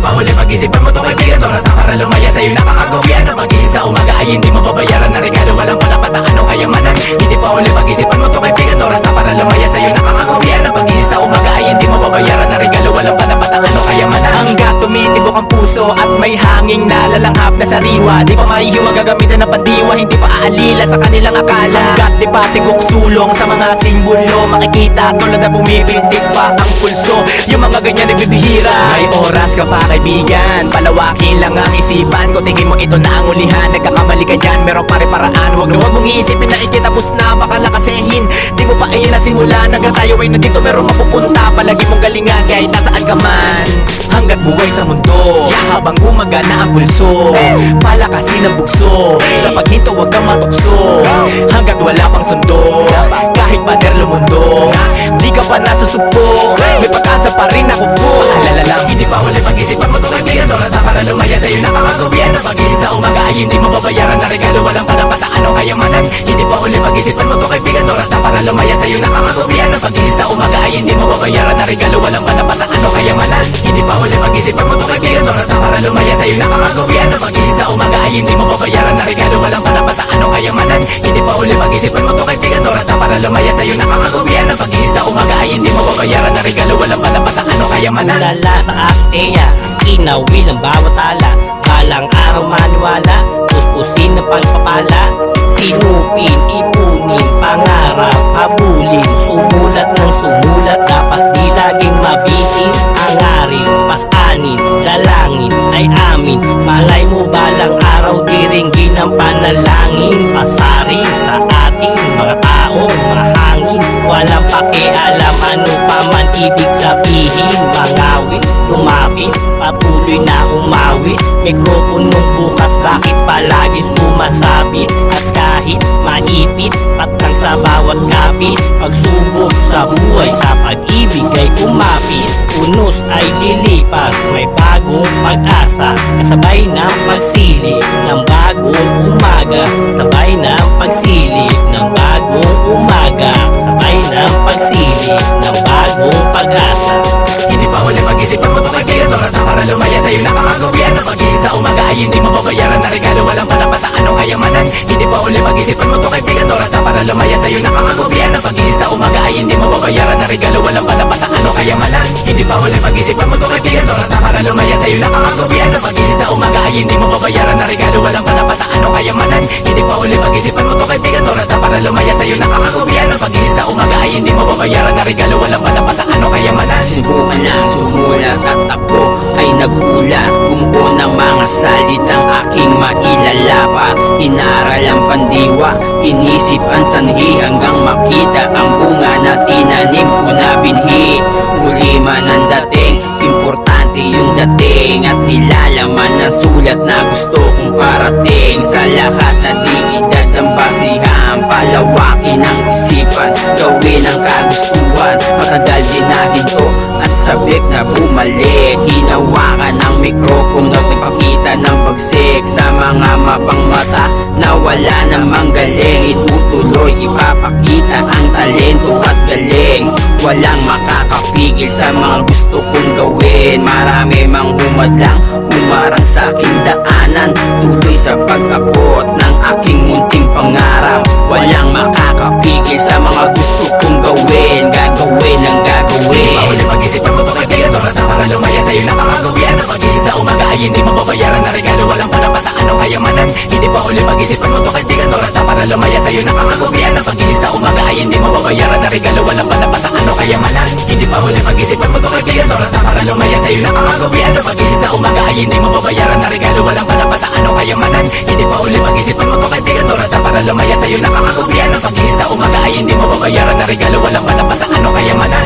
pa huli pag-isipan mo to kaibigan. Oras na para lumaya sa'yo nakakagawian. Ang pag-iisa sa umaga ay hindi mo babayaran na regalo. Walang palapataan o kayamanan. Hindi pa huli pag-isipan mo to kaibigan. Oras na para lumaya sa'yo nakakagawian. Ang pag-iisa sa umaga ay hindi mo babayaran na regalo. Walang palapataan o kayamanan. Hanggat tumitibok ang puso at may hanging nalalanghap na sariwa, di pa mahihiwa gagamitan ng pandiwa. Hindi pa aalila sa kanilang akala. Hanggat di pa tigok sulong sa mga simbolo, makikita tulad na bumibintig pa ang pulso. Yung mga ganyan ay bibihira. May oras ka pa kaibigan, palawakin lang ang isipan. Kung tingin mo ito na ang ulihan, nagkakamali ka dyan, meron pa rin paraan. Huwag na huwag mong iisipin na ikitapos na, baka lakasehin. Di mo pa iyan nasimulan, hanggang tayo ay nandito meron mapupunta. Palagi mong galingan kahit nasaan ka man. Hanggat buhay sa mundo, habang gumagana ang pulso, palakasin ang bugso. Sa paghinto huwag kang matukso, hanggat wala pang sundo. Kahit pader lumundo, di ka pa nasusugpo, may pag-asa pa rin ako po. Paalala lang, hindi pa huli pag-isipan mo to kaibigan. Oras na para lumaya sa'yo nakakagawian. Ang pag-iisa sa umaga ay hindi mo babayaran na regalo. Walang palapataan o kayamanan. Hindi pa huli pag-isipan mo to kaibigan. Oras na para lumaya sa'yo nakakagawian. Ang pag-iisa sa umaga ay hindi mo babayaran na regalo. Walang palapataan o kayamanan. Hindi pa huli pag-isipan mo to kaibigan. Oras na para lumaya sa'yo nakakagawian. Ang pag-iisa sa umaga ay hindi mo babayaran na regalo. Walang palapataan o kayamanan. Hindi pa huli pag-isipan mo to kaibigan. Oras na para lumaya sa'yo nakakagawian. Ang pag-iisa sa umaga ay hindi mo babayaran na regalo. Walang palapataan o kayamanan. Ulala sa asteya, inawil ang bawat tala. Balang araw maniwala, puspusin ng pagpapala. Sinupin, ipunin, pangarap, habulin. Sumulat ng sumulat, dapat di laging mabitin. Angarin, pasanin, dalangin ay amin. Malay mo balang araw, diringgin ang panalangin. Pasarin sa ating mga taong mahangin. Walang pakialam ano pa man ibig sabihin. Mangawit, lumapit, patuloy na umawit. Mikroponong bukas, bakit palagi sumasabit? At kahit maipit, patlang sa bawat kapit. Pagsubok sa buhay, sa pag-ibig ay kumapit. Unos ay lilipas, may bagong pag-asa. Kasabay ng pagsilip ng bagong umaga. Kasabay ng pagsilip ng bagong umaga. Kasabay ng pagsilip ng bagong pag-asa. Hindi pa huli pag-isipan mo to kaibigan. Oras na para lumaya sa'yo nakakagawian. Ang pag-iisa umaga ay hindi mo babayaran na regalo. Walang palapataan o kayamanan. Hindi pa huli pag-isipan mo to kaibigan. Oras na para lumaya sa'yo nakakagawian. Ang pag-iisa umaga ay hindi mo babayaran na regalo. Walang palapataan o kayamanan. Hindi pa huli pag-isipan mo to kaibigan. Oras na para lumaya sa'yo nakakagawian. Ang pag-iisa umaga ay hindi mo babayaran na regalo. Walang palapataan o kayamanan. Hindi pa huli pag-isipan mo to kaibigan. Oras na para lumaya sa'yo nakakagawian. Ang pag-iisa umaga ay hindi mo babayaran na regalo. Walang palapataan o kayamanan. Sinubukan na sumulat at ako ay nagulat. Bumbo ng mga salitang aking mailalapat. Inaral ang pandiwa, inisip ang sanhi hanggang makita ang bunga na tinanim ko na binhi. Muli man ang dating, importante yung dating at nilalaman ng sulat na gusto kong parating. Sa lahat na di edad ang basihan, palawakin ang isipan, gawin ang kagustuhan. Matagal din na hinto at sabik na bumalik. Hinawakan ang mikropono at ipakita ng pagsik sa mga mapang mata na wala namang galing. Itutuloy, ipapakita ang talento at galing. Walang makakapigil sa mga gusto kong gawin. Marami mang humadlang, humarang sa aking daanan. Tuloy sa pag-abot ng aking munting pangarap. Walang makakapigil sa mga gusto kong gawin. Gagawin ang gagawin. Hindi pa huli pag-isipan mo to kaibigan. Oras na para lumaya sa'yo nakakagawian. Ang pag-iisa umaga ay hindi mo babayaran na regalo. Walang palapataan o kayamanan. Hindi pa huli pag-isipan mo to kaibigan. Oras na para lumaya sa'yo nakakagawian. Ang pag-iisa umaga ay hindi mo babayaran na regalo. Walang palapataan o kayamanan. Hindi pa huli pag-isipan mo to kaibigan. Oras na para lumaya sa'yo nakakagawian. Ang pag-iisa umaga ay hindi mo babayaran na regalo. Walang palapataan o kayamanan. Hindi pa huli pag-isipan mo to kaibigan. Oras na para lumaya sa'yo nakakagawian. Ang pag-iisa umaga ay hindi mo babayaran na regalo. Walang palapataan o kayamanan.